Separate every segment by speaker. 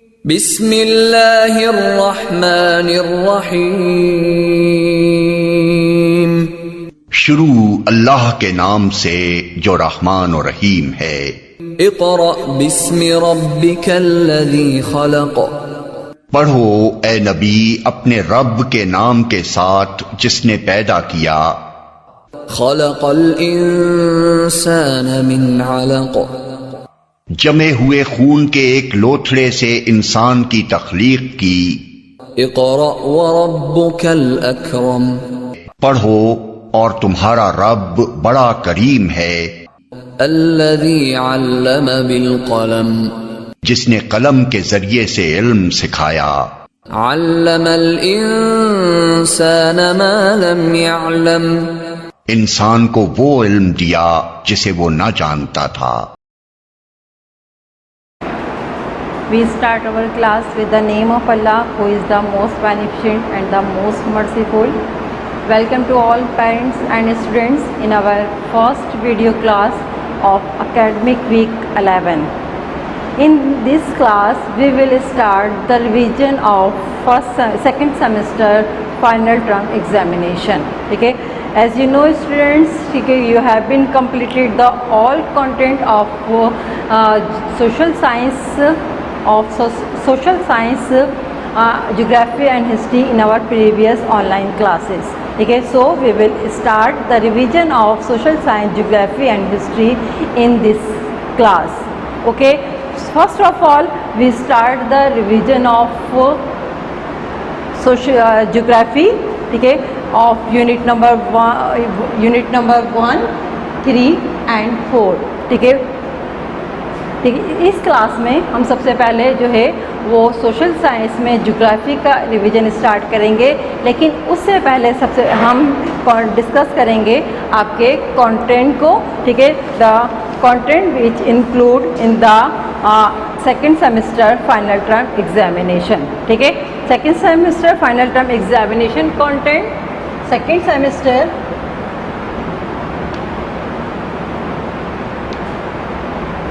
Speaker 1: बिस्मिल्लाहिर्रहमानिर्रहीम।
Speaker 2: शुरू अल्लाह के नाम से जो रहमान और रहीम है।
Speaker 1: इक़रा बिस्मि रब्बिकल्लज़ी खलक़।
Speaker 2: पढ़ो ए नबी अपने रब के नाम के साथ जिसने पैदा किया।
Speaker 1: खलक़ल इंसान मिन अलक़।
Speaker 2: जमे हुए खून के एक लोथड़े से इंसान की तख्लीक की।
Speaker 1: इक़रा व रब्बुकल अकरम।
Speaker 2: पढ़ो और तुम्हारा रब बड़ा करीम है।
Speaker 1: अल्लज़ी अल्लम बिल क़लम।
Speaker 2: जिसने कलम के जरिए से इल्म सिखाया।
Speaker 1: अल्लमल इंसान मा लम यअलम।
Speaker 2: इंसान को वो इल्म दिया जिसे वो न जानता था।
Speaker 3: We start our class with the name of Allah, who is the most beneficent and the most merciful. Welcome to all parents and students in our first video class of academic week 11. In this class, we will start the revision of second semester final term examination. Okay, as you know, students, okay, you have been completed the all content of social science. Geography and history in our previous online classes. Okay, so we will start the revision of social science, geography and history in this class. Okay, first of all we start the revision of geography, okay, of unit number 1, 3 and 4. ठीक है, इस class में हम सबसे पहले जो है वो सोशल साइंस में ज्योग्राफी का रिवीजन स्टार्ट करेंगे, लेकिन उससे पहले सबसे हम डिस्कस करेंगे आपके कंटेंट को। ठीक है, the content which include in the second semester final term examination. ठीक है, second semester final term examination content, second semester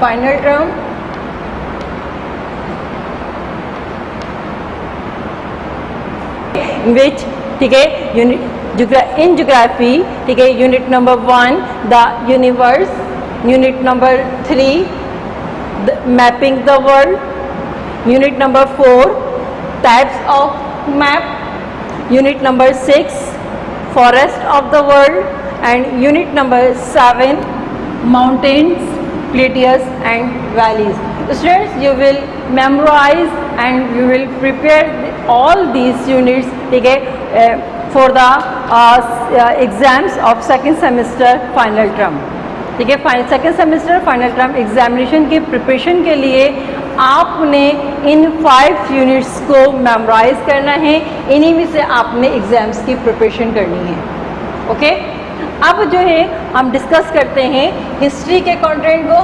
Speaker 3: final term which, ठीक है, इन ज्योग्राफी, ठीक है, unit number 1 the universe, unit number 3 mapping the world, unit number 4 types of map, unit number 6 forest of the world and unit number 7 mountains, plateaus and valleys. Students, you will memorize and you will prepare all these units, okay, for the exams of second semester final term. ठीक है, second semester final term examination की preparation के लिए आपने इन 5 units को memorise करना है। इन्हीं में से आपने एग्जाम्स की प्रिपरेशन करनी है। ओके, अब जो है हम डिस्कस करते हैं हिस्ट्री के कंटेंट को।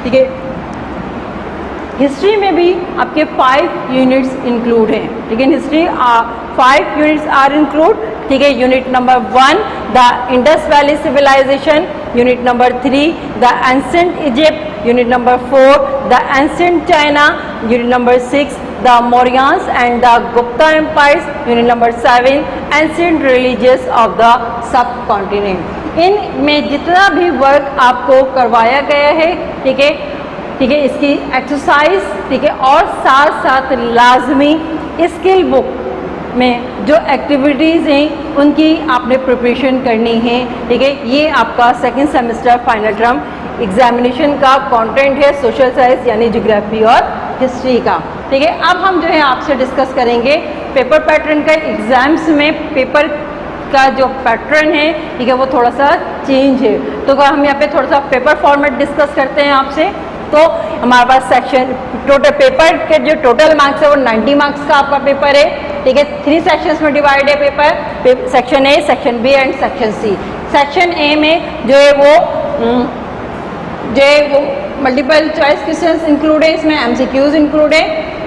Speaker 3: ठीक है, हिस्ट्री में भी आपके 5 यूनिट्स इंक्लूड हैं। ठीक है, हिस्ट्री 5 यूनिट्स आर इंक्लूड। ठीक है, unit number 1 the Indus valley civilization, unit number 3 the ancient Egypt, unit number 4 the ancient China, unit number 6 the Mauryans and the Gupta empires, unit number 7 ancient religions of the subcontinent. इनमें जितना भी work आपको करवाया गया है, ठीक है, ठीक है, इसकी एक्सरसाइज, ठीक है, और साथ साथ लाजमी स्किल बुक में जो एक्टिविटीज़ हैं उनकी आपने प्रिपरेशन करनी है। ठीक है, ये आपका second semester final term examination का कंटेंट है सोशल साइंस यानी ज्योग्राफी और हिस्ट्री का। ठीक है, अब हम जो है आपसे डिस्कस करेंगे पेपर पैटर्न का। एग्जाम्स में पेपर का जो पैटर्न है, ठीक है, वो थोड़ा सा चेंज है। तो हम यहाँ पे थोड़ा सा पेपर फॉर्मेट डिस्कस करते हैं आपसे। तो हमारे पास सेक्शन टोटल पेपर के जो टोटल मार्क्स है वो 90 मार्क्स का आपका पेपर है। ठीक है, 3 सेक्शंस में डिवाइड है paper, section A, section B and section C. Section A में जो है वो मल्टीपल चॉइस क्वेश्चंस इंक्लूड है, इसमें एमसीक्यूज इंक्लूड है।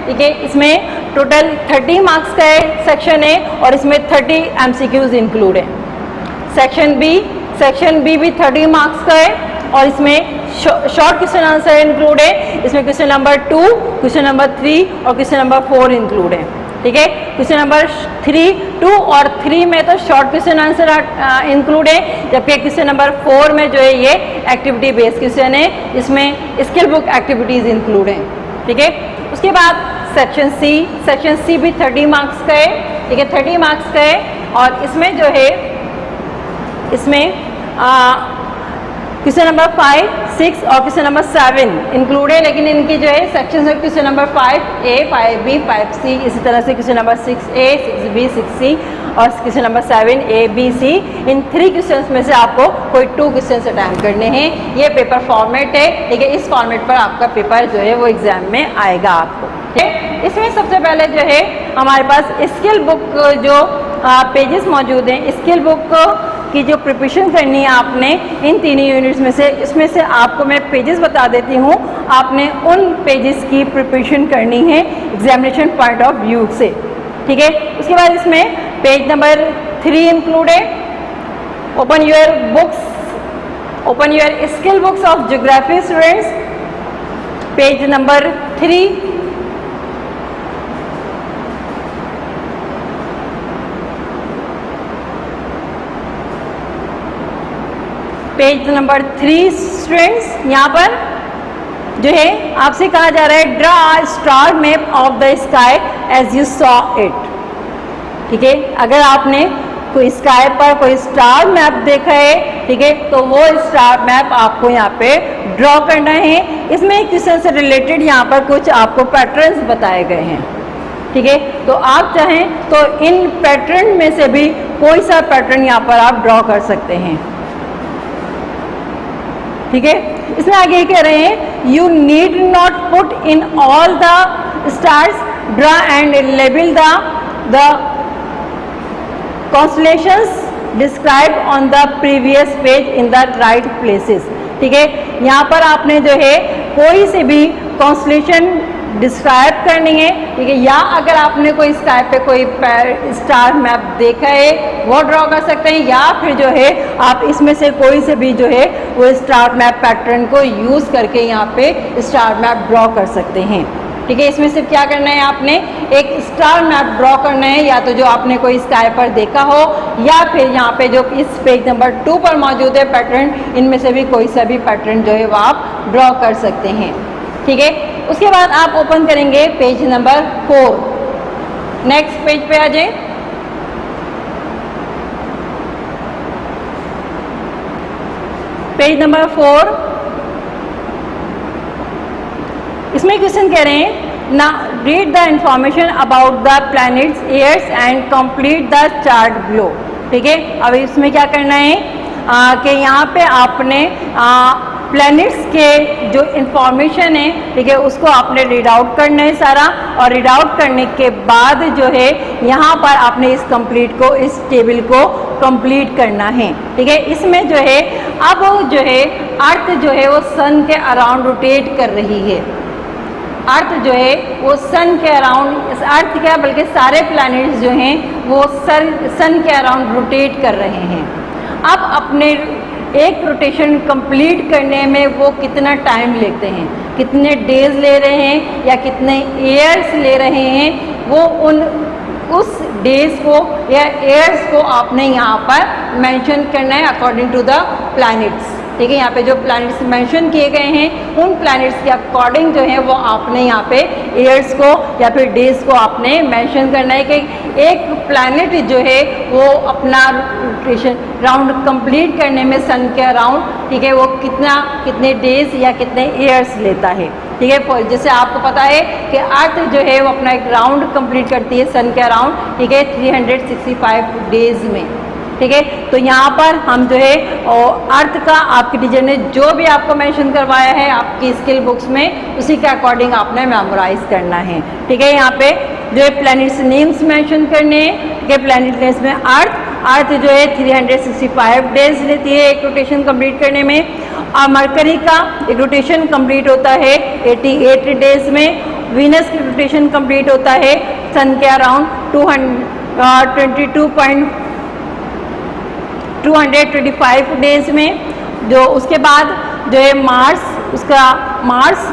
Speaker 3: ठीक है, इसमें टोटल 30 मार्क्स का है सेक्शन ए और इसमें 30 एमसीक्यूज इंक्लूड है। सेक्शन बी भी 30 मार्क्स का है और इसमें शॉर्ट क्वेश्चन आंसर इंक्लूड है, इसमें क्वेश्चन नंबर 2, क्वेश्चन नंबर 3 और क्वेश्चन नंबर 4 इंक्लूड है। ठीक है, क्वेश्चन नंबर 3, 2 और 3 में तो शॉर्ट क्वेश्चन आंसर इंक्लूड है, जबकि क्वेश्चन नंबर 4 में जो है ये एक्टिविटी बेस्ड क्वेश्चन है, इसमें स्किल बुक एक्टिविटीज इंक्लूड है। ठीक है, उसके बाद सेक्शन सी भी 30 मार्क्स का है। ठीक है, 30 मार्क्स का है और इसमें जो है इसमें क्वेश्चन नंबर 5, 6 और क्वेश्चन नंबर 7 इंक्लूड है, लेकिन इनकी जो है सेक्शन है question number 5A, 5B, 5C, इसी तरह से question number 6A, 6B, 6C और question number 7A, B, C, इन 3 क्वेश्चंस में से आपको कोई 2 क्वेश्चंस अटेम्प्ट करने हैं। ये पेपर फॉर्मेट है, ठीक है, इस फॉर्मेट पर आपका पेपर जो है वो एग्जाम में आएगा आपको। ठीक है, इसमें सबसे पहले जो है हमारे पास स्किल बुक जो पेजेस मौजूद हैं, स्किल बुक की जो प्रिपरेशन करनी है आपने इन 3 यूनिट्स में से, इसमें से आपको मैं पेजेस बता देती हूँ, आपने उन पेजेस की प्रिपरेशन करनी है एग्जामिनेशन पॉइंट ऑफ व्यू से। ठीक है, उसके बाद इसमें पेज नंबर 3 इंक्लूड है। Open your skill books of geography students, page number 3। Page number 3 students, यहाँ पर जो है आपसे कहा जा रहा है draw star map of the sky as you saw it. ठीक है, अगर आपने कोई स्काई पर कोई स्टार मैप देखा है, ठीक है, तो वो स्टार मैप आपको यहाँ पे ड्रॉ करना है। इसमें क्वेश्चन से रिलेटेड यहाँ पर कुछ आपको पैटर्न्स बताए गए हैं। ठीक है, तो आप चाहें तो इन पैटर्न में से भी कोई सा पैटर्न यहाँ पर आप ड्रॉ कर सकते हैं। ठीक है, इसमें आगे कह रहे हैं you need not put in all the stars, draw and label the constellations describe on the previous page in the right places. ठीक है, यहाँ पर आपने जो है कोई से भी कॉन्स्टलेशन डिस्क्राइब करनी है। ठीक है, या अगर आपने कोई स्काई पे कोई स्टार मैप देखा है वो ड्रॉ कर सकते हैं, या फिर जो है आप इसमें से कोई से भी जो है वो स्टार मैप पैटर्न को यूज़ करके यहाँ पे स्टार मैप ड्रॉ कर सकते हैं। ठीक है, इसमें सिर्फ क्या करना है, आपने एक स्टार मैप ड्रॉ करना है, या तो जो आपने कोई स्काई पर देखा हो, या फिर यहाँ पे जो इस पेज नंबर 2 पर मौजूद है पैटर्न, इनमें से भी कोई सा भी पैटर्न जो है वो आप ड्रॉ कर सकते हैं। ठीक है, उसके बाद आप ओपन करेंगे पेज नंबर 4। नेक्स्ट पेज पे आ जाए। पेज नंबर 4, इसमें क्वेश्चन कह रहे हैं ना read the information about the planets, years and complete the chart below. ठीक है, अब इसमें क्या करना है कि यहाँ पे आपने प्लैनेट्स के जो इंफॉर्मेशन है, ठीक है, उसको आपने रीड आउट करना है सारा, और रीड आउट करने के बाद जो है यहाँ पर आपने इस टेबल को कंप्लीट करना है। ठीक है, इसमें जो है अब जो है अर्थ जो है वो सन के अराउंड रोटेट कर रही है। अर्थ जो है वो सन के अराउंड, अर्थ क्या बल्कि सारे प्लैनेट्स जो हैं वो सन के अराउंड रोटेट कर रहे हैं। अब अपने एक रोटेशन कंप्लीट करने में वो कितना टाइम लेते हैं, कितने डेज ले रहे हैं या कितने ईयर्स ले रहे हैं, वो उस डेज को या ईयर्स को आपने यहाँ पर मेंशन करना है अकॉर्डिंग टू द प्लैनेट्स। ठीक है, यहाँ पे जो प्लैनेट्स मेंशन किए गए हैं उन प्लैनेट्स के अकॉर्डिंग जो है वो आपने यहाँ पे ईयर्स को या फिर डेज को आपने मेंशन करना है कि एक प्लैनेट जो है वो अपना रोटेशन राउंड कंप्लीट करने में सन के अराउंड, ठीक है, वो कितने डेज या कितने ईयर्स लेता है। ठीक है, जैसे आपको पता है कि अर्थ जो है वो अपना एक राउंड कंप्लीट करती है सन के अराउंड, ठीक है, 365 डेज में। ठीक है, तो यहाँ पर हम जो है अर्थ का आपके टीचर ने जो भी आपको मेंशन करवाया है आपकी स्किल बुक्स में, उसी के अकॉर्डिंग आपने मेमोराइज करना है। ठीक है, यहाँ पे जो है प्लैनेट्स नेम्स मेंशन करने हैं। ठीक है, प्लैनेट नेम्स में अर्थ जो है 365 डेज लेती है एक रोटेशन कंप्लीट करने में, और मरकरी का एक रोटेशन कंप्लीट होता है 88 डेज में, वीनस की रोटेशन कंप्लीट होता है सन के अराउंड 225 डेज में। जो उसके बाद जो है मार्स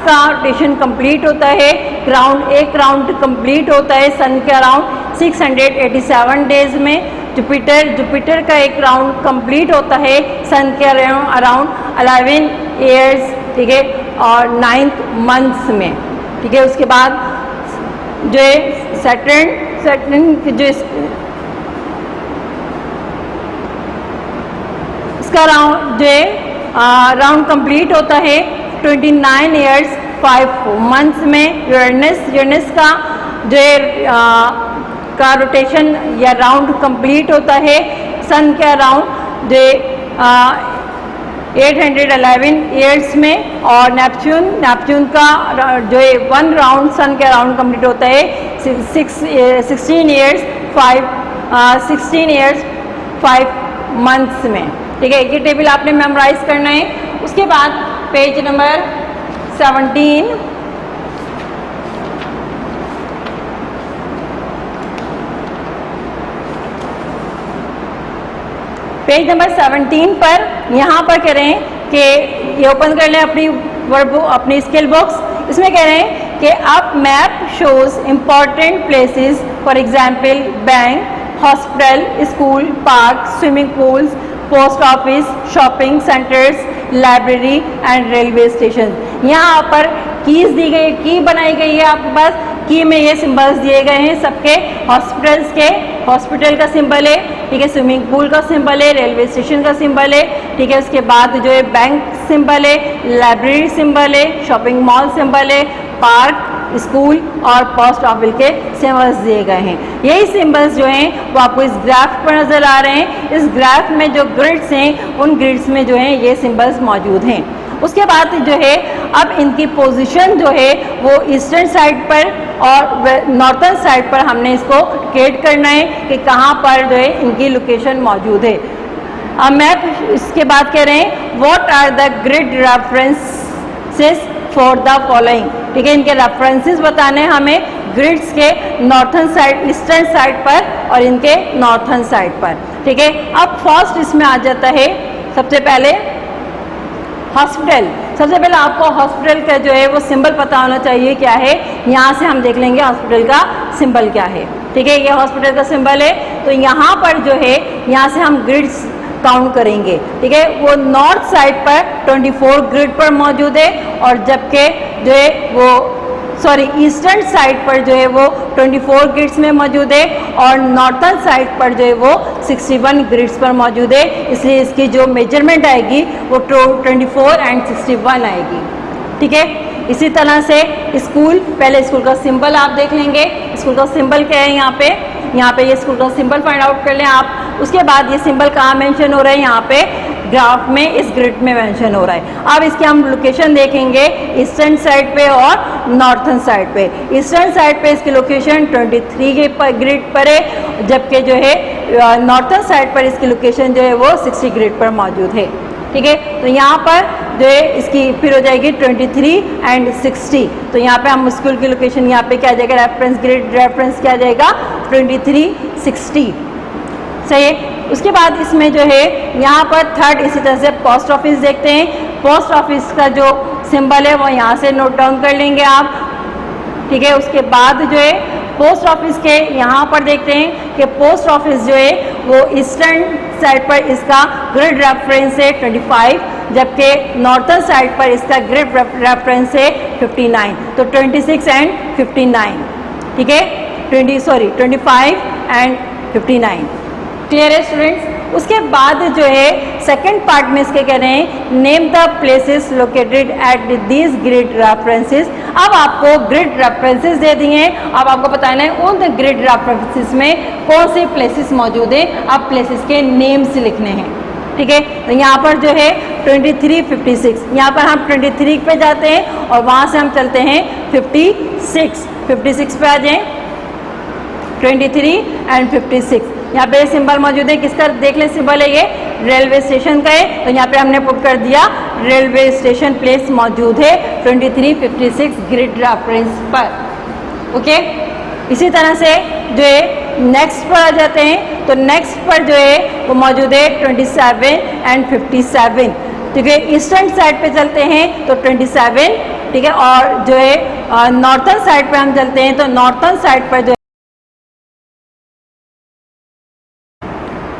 Speaker 3: का रोटेशन कंप्लीट होता है, एक राउंड कंप्लीट होता है सन के अराउंड 687 डेज में। जुपिटर का एक राउंड कंप्लीट होता है सन के अराउंड 11 ईयर्स, ठीक है, और 9 मंथ्स में, ठीक है। उसके बाद जो है सैटर्न जो इसका राउंड कंप्लीट होता है 29 ईयर्स 5 मंथ्स में। यूरेनस का जो है का रोटेशन या राउंड कंप्लीट होता है सन के अराउंड जो 811 ईयर्स में। और नेपच्यून का जो है 1 राउंड सन के अराउंड कंप्लीट होता है 16 ईयर्स 5 मंथ्स में, ठीक है। ये टेबल आपने मेमोराइज करना है। उसके बाद पेज नंबर 17, पेज नंबर 17 पर यहाँ पर कह रहे हैं कि ये ओपन कर लें अपनी स्किल बॉक्स। इसमें कह रहे हैं कि अब map shows important places, for example bank, hospital, school, park, swimming pools, post office, shopping centres, library and railway station. यहाँ पर कीज दी गई, की बनाई गई है आपके पास। की में ये सिंबल्स दिए गए हैं सबके। हॉस्पिटल का सिंबल है, ठीक है, स्विमिंग पूल का सिंबल है, रेलवे स्टेशन का सिंबल है, ठीक है। उसके बाद जो है बैंक सिंबल है, लाइब्रेरी सिंबल है, शॉपिंग मॉल सिंबल है, पार्क, स्कूल और पोस्ट ऑफिस के सिंबल्स दिए गए हैं। यही सिंबल्स जो हैं वो आपको इस ग्राफ पर नज़र आ रहे हैं। इस ग्राफ में जो ग्रिड्स हैं उन ग्रिड्स में जो है ये सिंबल्स मौजूद हैं। उसके बाद जो है अब इनकी पोजीशन जो है वो ईस्टर्न साइड पर और नॉर्थर्न साइड पर हमने इसको लोकेट करना है कि कहाँ पर जो है इनकी लोकेशन मौजूद है। अब मैप इसके बाद कह रहे हैं what are the grid references for the following, ठीक है। इनके रेफरेंसेस बताने हमें ग्रिड्स के नॉर्थर्न साइड, ईस्टर्न साइड पर और इनके नॉर्थर्न साइड पर, ठीक है। अब फर्स्ट इसमें आ जाता है सबसे पहले हॉस्पिटल। सबसे पहले आपको हॉस्पिटल का जो है वो सिंबल पता होना चाहिए क्या है। यहाँ से हम देख लेंगे हॉस्पिटल का सिंबल क्या है, ठीक है। ये हॉस्पिटल का सिंबल है। तो यहाँ पर जो है यहाँ से हम ग्रिड्स काउंट करेंगे, ठीक है। वो नॉर्थ साइड पर 24 ग्रिड पर मौजूद है और जबकि जो है वो ईस्टर्न साइड पर जो है वो 24 ग्रिड्स में मौजूद है और नॉर्थर्न साइड पर जो है वो 61 ग्रिड्स पर मौजूद है। इसलिए इसकी जो मेजरमेंट आएगी वो 24 एंड 61 आएगी, ठीक है। इसी तरह से स्कूल, पहले स्कूल का सिंबल आप देख लेंगे। स्कूल का सिंबल क्या है यहाँ पे ये स्कूल का सिंबल फाइंड आउट कर लें आप। उसके बाद ये सिंबल कहाँ मेंशन हो रहा है, यहाँ पे ग्राफ में इस ग्रिड में मेंशन हो रहा है। अब इसकी हम लोकेशन देखेंगे ईस्टर्न साइड पे और नॉर्थर्न साइड पे। ईस्टर्न साइड पे इसकी लोकेशन 23 के ग्रिड पर है, जबकि जो है नॉर्थर्न साइड पर इसकी लोकेशन जो है वो 60 ग्रिड पर मौजूद है, ठीक है। तो यहाँ पर जो है इसकी फिर हो जाएगी 23 एंड 60। तो यहाँ पे हम स्कूल की लोकेशन यहाँ पे क्या आ जाएगा, रेफरेंस ग्रिड रेफरेंस क्या आ जाएगा 23 60, सही है। उसके बाद इसमें जो है यहाँ पर थर्ड इसी तरह से पोस्ट ऑफिस देखते हैं। पोस्ट ऑफिस का जो सिंबल है वो यहाँ से नोट डाउन कर लेंगे आप, ठीक है। उसके बाद जो है पोस्ट ऑफिस के यहाँ पर देखते हैं कि पोस्ट ऑफिस जो है वो ईस्टर्न साइड पर इसका ग्रिड रेफरेंस है 25, जबकि नॉर्थर्न साइड पर इसका ग्रिड रेफरेंस है 59। तो 26 एंड 59, ठीक है, 25 एंड 59। क्लियर है स्टूडेंट्स। उसके बाद जो है सेकंड पार्ट में इसके कह रहे हैं name the places located at these grid references. अब आपको ग्रिड रेफरेंसेस दे दिए हैं, अब आपको बताना है उन ग्रिड रेफरेंसेस में कौन से प्लेसेस मौजूद हैं। अब प्लेसेस के नेम्स लिखने हैं, ठीक है। तो यहाँ पर जो है 23 56, यहाँ पर हम 23 पे जाते हैं और वहाँ से हम चलते हैं 56 पे आ जाएं, 23 एंड 56। यहाँ पे सिंबल मौजूद है, किसका देख ले सिंबल है, ये रेलवे स्टेशन का है। तो यहाँ पे हमने पुट कर दिया रेलवे स्टेशन प्लेस मौजूद है 23 56 ग्रिड रेफरेंस पर, ओके। इसी तरह से जो है नेक्स्ट पर आ जाते हैं। तो नेक्स्ट पर जो है वो मौजूद है 27 एंड 57। ठीक है, ईस्टर्न साइड पे चलते हैं तो 27, ठीक है, और जो है नॉर्थर्न साइड पे हम चलते हैं तो नॉर्थर्न साइड पर जो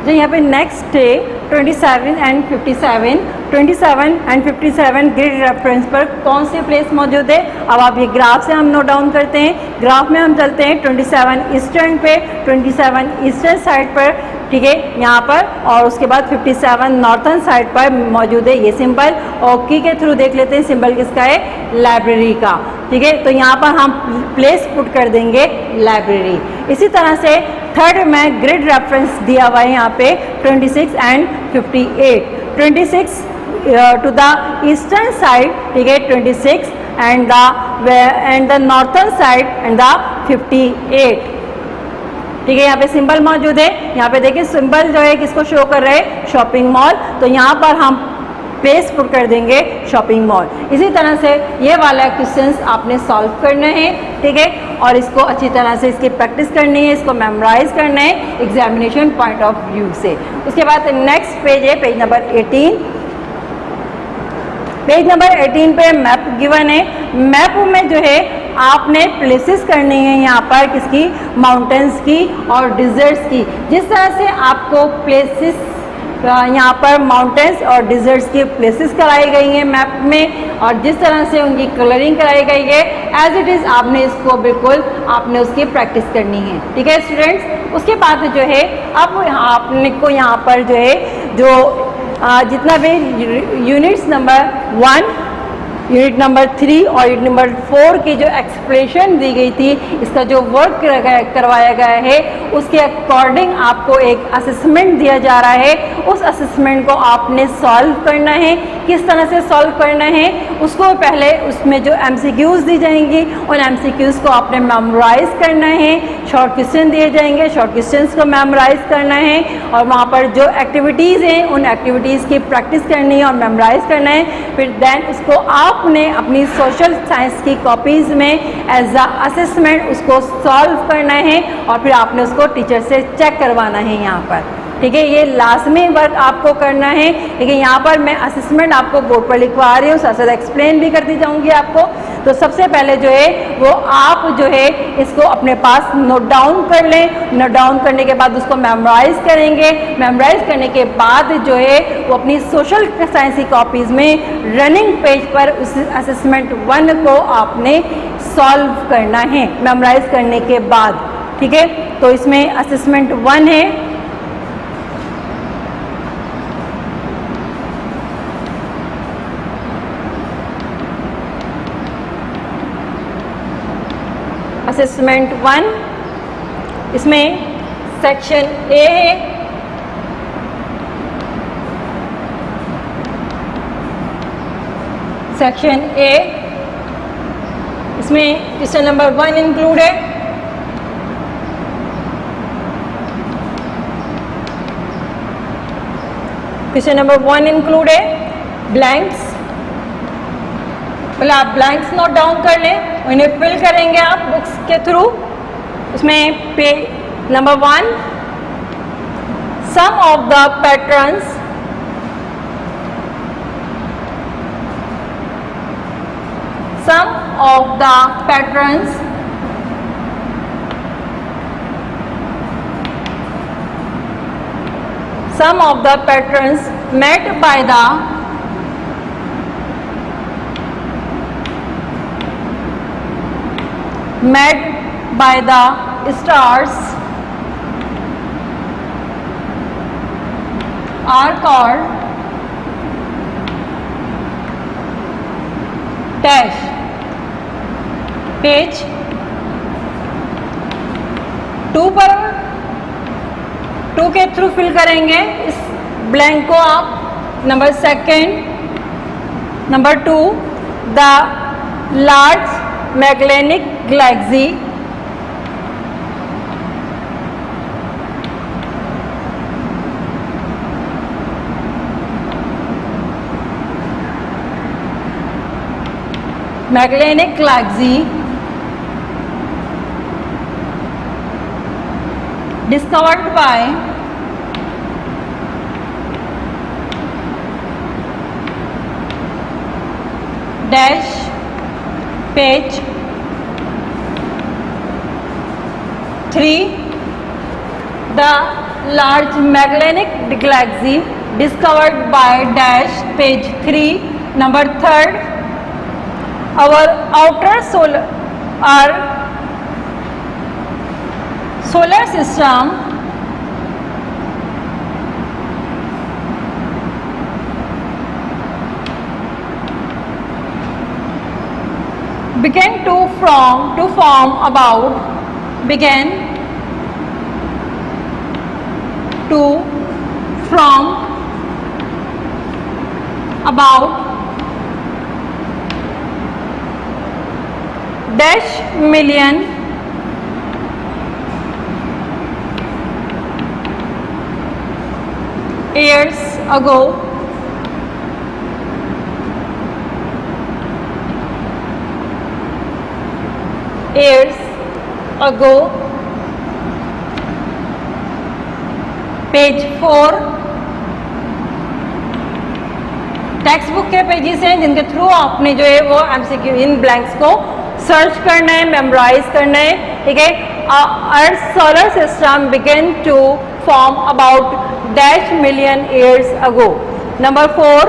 Speaker 3: यहाँ पे नेक्स्ट है 27 एंड 57, 27 एंड 57 ग्रिड रेफरेंस पर कौन सी प्लेस मौजूद है। अब आप ये ग्राफ से हम नोट डाउन करते हैं। ग्राफ में हम चलते हैं 27 ईस्टर्न पे, 27 ईस्टर्न साइड पर, ठीक है, यहाँ पर, और उसके बाद 57 नॉर्थर्न साइड पर मौजूद है ये सिंबल। और की के थ्रू देख लेते हैं सिंबल किसका है, लाइब्रेरी का, ठीक है। तो यहाँ पर हम प्लेस पुट कर देंगे लाइब्रेरी। इसी तरह से थर्ड में ग्रिड रेफरेंस दिया हुआ है यहाँ पे 26 and 58, 26 to the eastern side, ठीक है, 26 and the northern side and the 58, ठीक है। यहाँ पे सिंबल मौजूद है। यहाँ पे देखिए सिंबल जो है किसको शो कर रहे हैं, शॉपिंग मॉल। तो यहाँ पर हम प्लेस पुट कर देंगे शॉपिंग मॉल। इसी तरह से ये वाला क्वेश्चंस आपने सॉल्व करना है, ठीक है, और इसको अच्छी तरह से इसकी प्रैक्टिस करनी है, इसको मेमोराइज करना है एग्जामिनेशन पॉइंट ऑफ व्यू से। उसके बाद नेक्स्ट पेज है पेज नंबर 18। पेज नंबर 18 पे मैप गिवन है। मैप में जो है आपने प्लेसेस करनी है यहाँ पर किसकी, माउंटेन्स की और डिजर्ट्स की। जिस तरह से आपको प्लेसेस यहाँ पर माउंटेन्स और डिजर्ट्स की प्लेसेस कराई गई हैं मैप में, और जिस तरह से उनकी कलरिंग कराई गई है एज इट इज़ आपने इसको बिल्कुल आपने उसकी प्रैक्टिस करनी है, ठीक है स्टूडेंट्स। उसके बाद जो है अब आपने को यहाँ पर जो है जो जितना भी यूनिट्स नंबर 1, यूनिट नंबर 3 और यूनिट नंबर 4 की जो एक्सप्लेनेशन दी गई थी, इसका जो वर्क करवाया गया है, उसके अकॉर्डिंग आपको एक असेसमेंट दिया जा रहा है। उस असेसमेंट को आपने सॉल्व करना है। किस तरह से सॉल्व करना है, उसको पहले उसमें जो MCQs दी जाएंगी उन MCQs को आपने मेमोराइज करना है। शॉर्ट क्वेश्चन दिए जाएंगे, शॉर्ट क्वेश्चंस को मेमोराइज करना है, और वहाँ पर जो एक्टिविटीज़ हैं उन एक्टिविटीज़ की प्रैक्टिस करनी है और मेमोराइज करना है। फिर देन उसको आपने अपनी सोशल साइंस की कॉपीज़ में एज अ असेसमेंट उसको सॉल्व करना है, और फिर आपने उसको टीचर से चेक करवाना है यहाँ पर, ठीक है। ये लाजमी वर्क आपको करना है, लेकिन यहाँ पर मैं असेसमेंट आपको बोर्ड पर लिखवा रही हूँ, साथ साथ एक्सप्लेन भी करती जाऊँगी आपको। तो सबसे पहले जो है वो आप जो है इसको अपने पास नोट डाउन कर लें। नोट डाउन करने के बाद उसको मेमोराइज करेंगे। मेमोराइज करने के बाद जो है वो अपनी सोशल साइंस की कॉपीज़ में रनिंग पेज पर उस असेसमेंट 1 को आपने सॉल्व करना है मेमोराइज करने के बाद, ठीक है। तो इसमें असेसमेंट 1 है, असेसमेंट 1, इसमें सेक्शन ए है, सेक्शन ए, इसमें क्वेश्चन नंबर 1 इंक्लूड है। क्वेश्चन नंबर 1 इंक्लूड है ब्लैंक्स। पहले आप ब्लैंक्स नोट डाउन कर लें, उन्हें फिल करेंगे आप बुक्स के थ्रू। उसमें page number 1, sum of the patterns met by the stars are called dash। Page 2 पर 2 के थ्रू फिल करेंगे इस ब्लैंक को आप। Number 2, number 2, the large Magellanic galaxy discovered by dash page 3. The large Magellanic Galaxy discovered by dash page 3. Number 3rd, our outer solar system began to form about dash million years ago. पेज 4 text book के pages हैं जिनके through आपने जो है वो MCQ in blanks को search करना है, मेमोराइज करना है, ठीक है। Earth solar system began to form about dash million years ago. Number 4,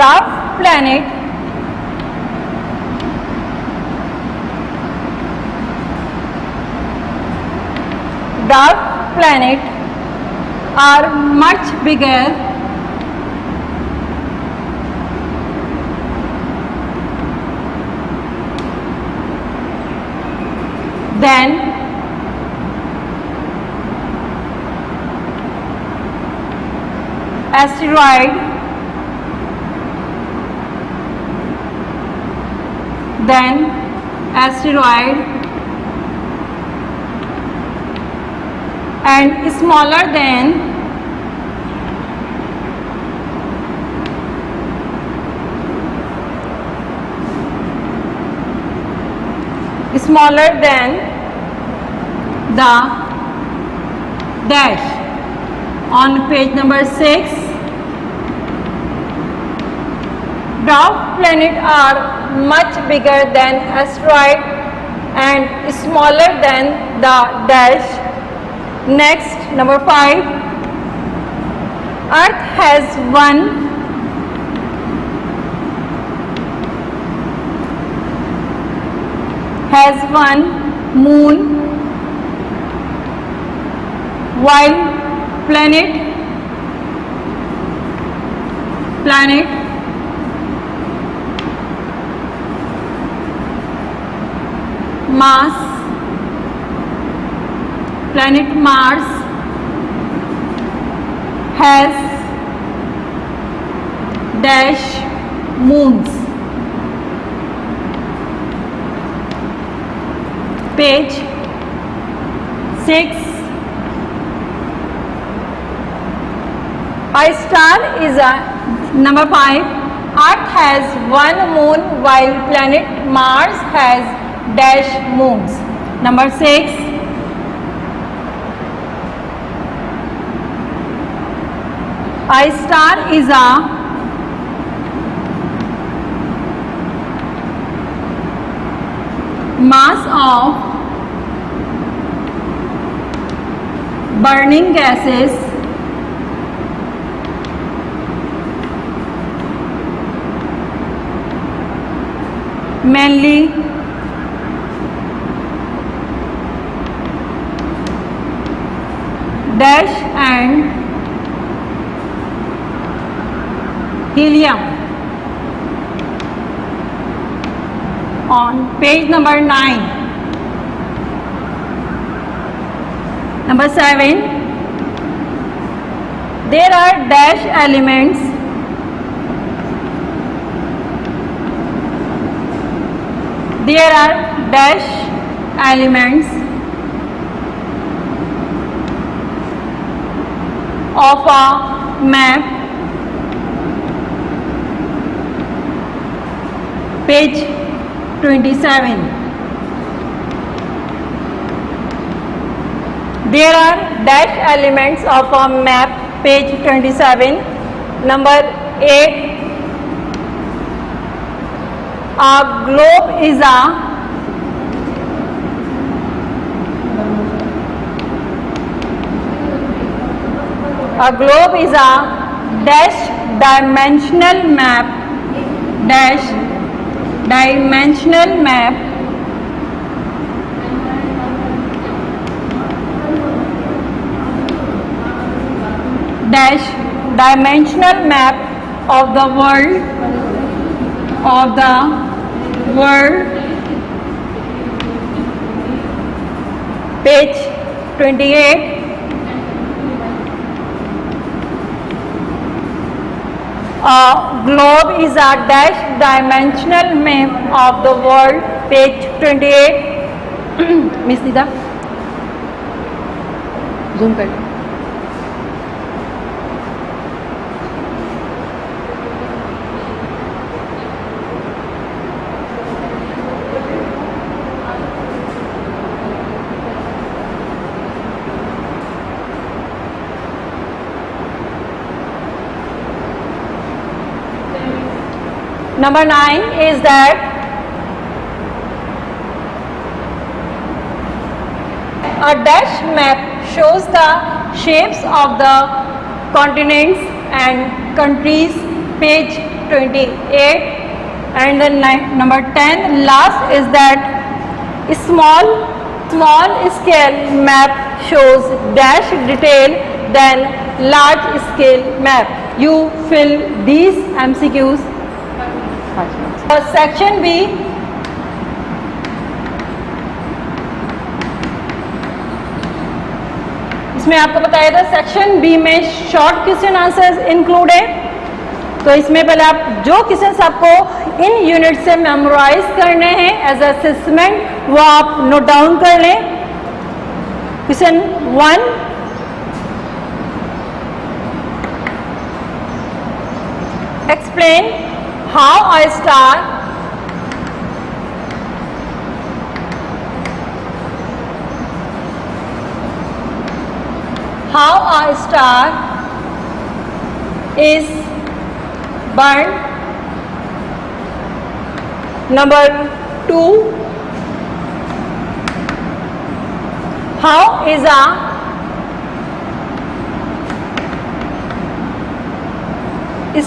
Speaker 3: dark planet are much bigger than asteroid and smaller than the dash. On page number 6, dwarf planets are much bigger than asteroid and smaller than the dash. Next, number 5, Earth has one moon, while planet Mars has dash moons. Page 6. A star is number 5. Earth has one moon while planet Mars has dash moons. Number 6. A star is a mass of burning gases mainly dash and helium. On page number 9. Number 7. There are dash elements of a map. Page 27. There are dash elements of a map, page 27. Number 8. A globe is a dash dimensional map, dash dimensional map dash dimensional map of the world, page 28. A globe is a dash dimensional map of the world, page 28. Miss Dida, zoom कर लो. Number 9 is that a dash map shows the shapes of the continents and countries, page 28. And the number 10 last is that a small scale map shows dash detail than large scale map. You fill these MCQs. Section B, इसमें आपको बताया था section B में short question answers include है. तो इसमें पहले आप जो क्वेश्चंस आपको इन यूनिट से मेमोराइज करने हैं एज असेसमेंट वो आप नोट डाउन कर लें. Question 1, explain how a star is burned. Number 2, how is a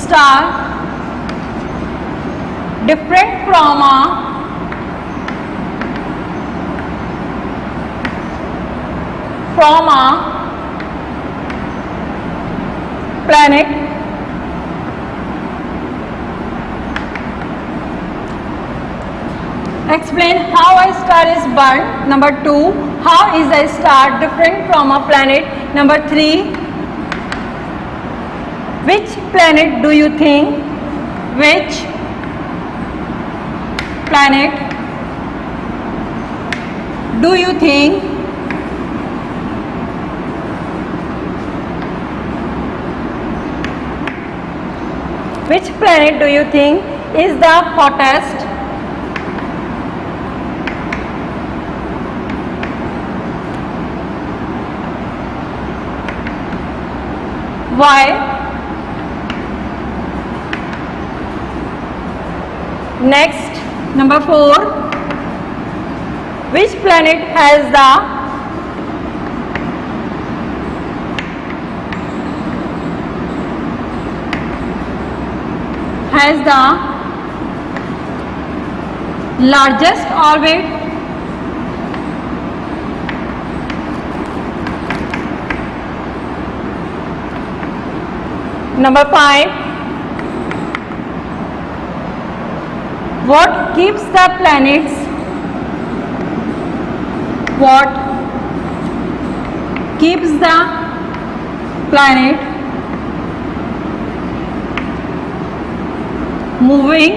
Speaker 3: star different from a planet. Explain how a star is burned. Number 2, how is a star different from a planet? Number 3, which planet do you think? Which planet do you think is the hottest? Why? Next, number 4, which planet has the largest orbit? Number 5, what keeps the planets moving?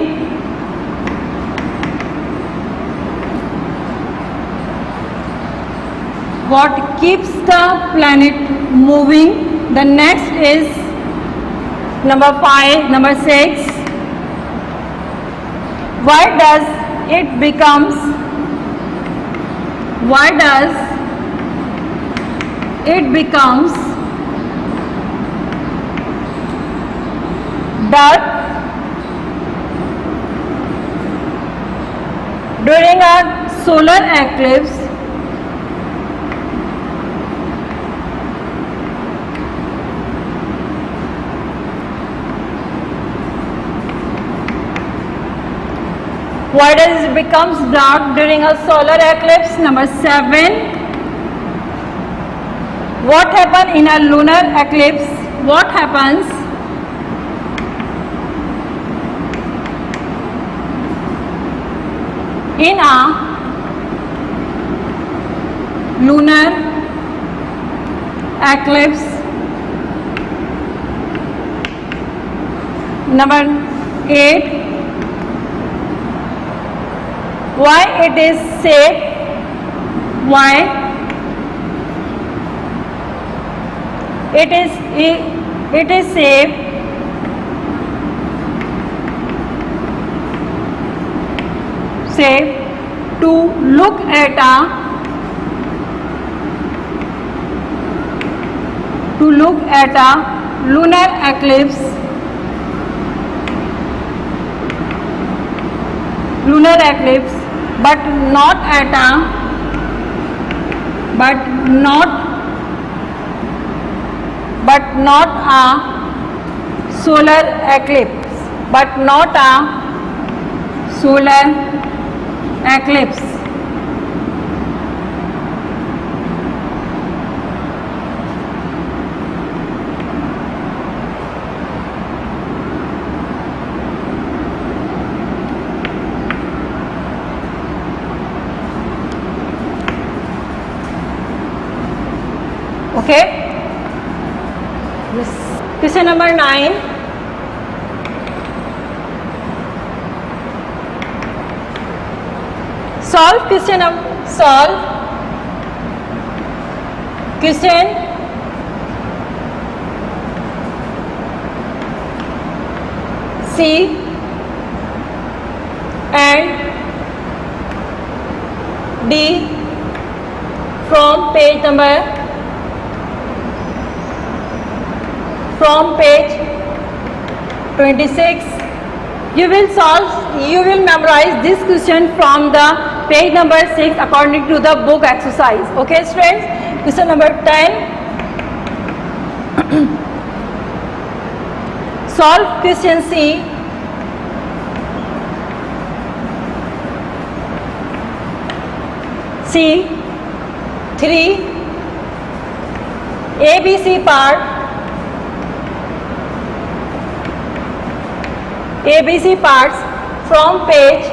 Speaker 3: What keeps the planet moving? The next is number 5, number 6. Why does it becomes dark during a solar eclipse why does it becomes dark during a solar eclipse? Number 7. What happens in a lunar eclipse? What happens in a lunar eclipse? Number 8. Why it is safe? Why it is safe to look at a lunar eclipse but not a solar eclipse, Okay. Question number 9. Solve question C and D from page 26. You will memorize this question from the page number 6 according to the book exercise. Okay, students? Question number 10. Solve question C. C3 ABC parts from page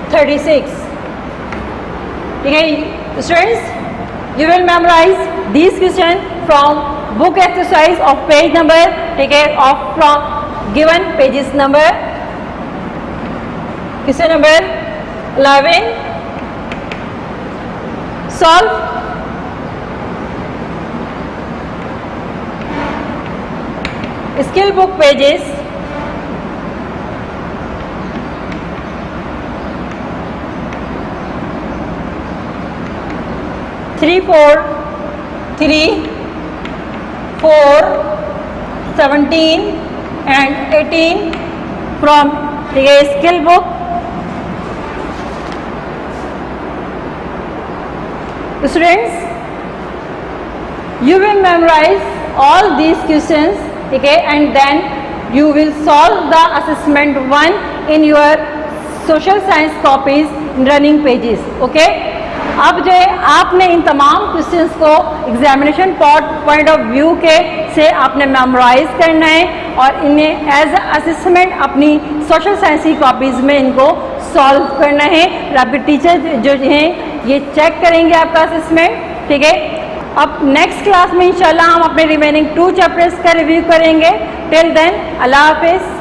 Speaker 3: 36. Okay, students, you will memorize these questions from book exercise of page number, from given pages number. Question number 11. Solve skill book pages 3, 4, 17 and 18 from the skill book. Students, you will memorize all these questions, and then you will solve the assessment 1 in your social science copies running pages. अब जो है आपने इन तमाम questions को examination point of view के से आपने memorise करना है और इन्हें एज असेसमेंट अपनी सोशल साइंस की कॉपीज़ में इनको सॉल्व करना है। और आपके टीचर जो हैं ये चेक करेंगे आपका असेसमेंट। अब नेक्स्ट क्लास में इंशाल्लाह हम अपने रिमेनिंग 2 चैप्टर्स का रिव्यू करेंगे। टिल देन अल्लाह हाफिज़।